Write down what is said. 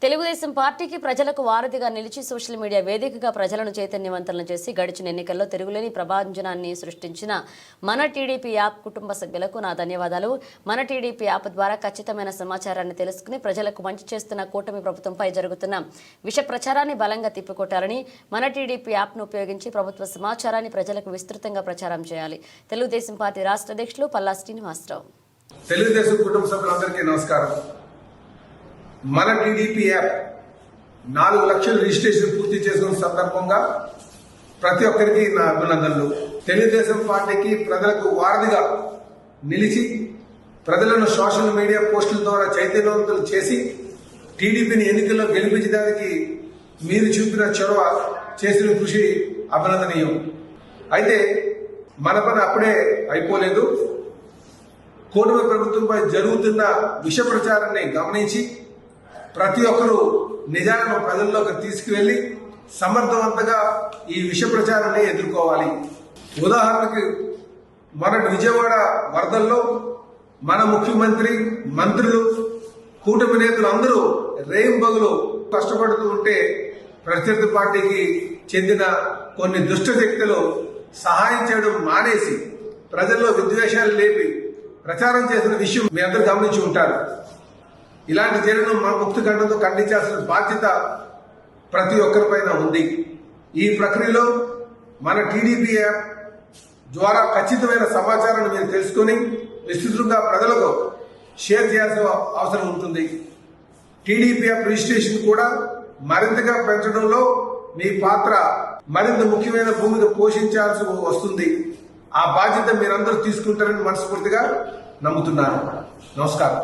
తెలుగుదేశం పార్టీకి ప్రజలకు వారధిగా నిలిచి సోషల్ మీడియా వేదికగా ప్రజలను చైతన్యవంతులను చేసి గడిచిన ఎన్నికల్లో తిరుగులేని ప్రభంజనాన్ని సృష్టించిన మన టీడీపీ యాప్ కుటుంబ సభ్యులకు నా ధన్యవాదాలు. మన టీడీపీ యాప్ ద్వారా ఖచ్చితమైన సమాచారాన్ని తెలుసుకుని ప్రజలకు మంచి చేస్తున్న కూటమి ప్రభుత్వంపై జరుగుతున్న విష ప్రచారాన్ని బలంగా తిప్పికొట్టాలని, మన టీడీపీ యాప్ను ఉపయోగించి ప్రభుత్వ సమాచారాన్ని ప్రజలకు విస్తృతంగా ప్రచారం చేయాలి. తెలుగుదేశం పార్టీ రాష్ట్ర అధ్యక్షులు పల్లా శ్రీనివాసరావు. తెలుగుదేశం కుటుంబ సభ్యులందరికీ నమస్కారం. మన టీడీపీ యాప్ 4 లక్షల రిజిస్ట్రేషన్ పూర్తి చేసుకున్న సందర్భంగా ప్రతి ఒక్కరికి నా అభినందనలు. తెలుగుదేశం పార్టీకి ప్రజలకు వారధిగా నిలిచి ప్రజలను సోషల్ మీడియా పోస్టుల ద్వారా చైతన్యవంతులు చేసి టీడీపీని ఎన్నికల్లో గెలిపించడానికి మీరు చూపిన చొరవ, చేసిన కృషి అభినందనీయం. అయితే మన పని అప్పుడే అయిపోలేదు. కూటమి ప్రభుత్వంపై జరుగుతున్న విష ప్రచారాన్ని గమనించి ప్రతి ఒక్కరూ నిజాలను ప్రజల్లోకి తీసుకువెళ్లి సమర్థవంతంగా ఈ విష ప్రచారాన్ని ఎదుర్కోవాలి. ఉదాహరణకు మొన్నటి విజయవాడ వరదల్లో మన ముఖ్యమంత్రి, మంత్రులు, కూటమి నేతలు అందరూ రేయింబగలు కష్టపడుతూ ఉంటే ప్రత్యర్థి పార్టీకి చెందిన కొన్ని దుష్ట శక్తులు సహాయం చేయడం మానేసి ప్రజల్లో విద్వేషాలు లేపి ప్రచారం చేసిన విషయం మీ అందరూ గమనించి ఉంటారు. ఇలాంటి చర్యను మా ముక్తి ఖండంతో ఖండించాల్సిన బాధ్యత ప్రతి ఒక్కరిపైన ఉంది. ఈ ప్రక్రియలో మన టీడీపీ యాప్ ద్వారా ఖచ్చితమైన సమాచారాన్ని మీరు తెలుసుకుని విస్తృతంగా ప్రజలకు షేర్ చేయాల్సిన అవసరం ఉంటుంది. టీడీపీ యాప్ రిజిస్ట్రేషన్ కూడా మరింతగా పెంచడంలో మీ పాత్ర మరింత ముఖ్యమైన భూమిక పోషించాల్సి వస్తుంది. ఆ బాధ్యత మీరందరూ తీసుకుంటారని మనస్ఫూర్తిగా నమ్ముతున్నాను. నమస్కారం.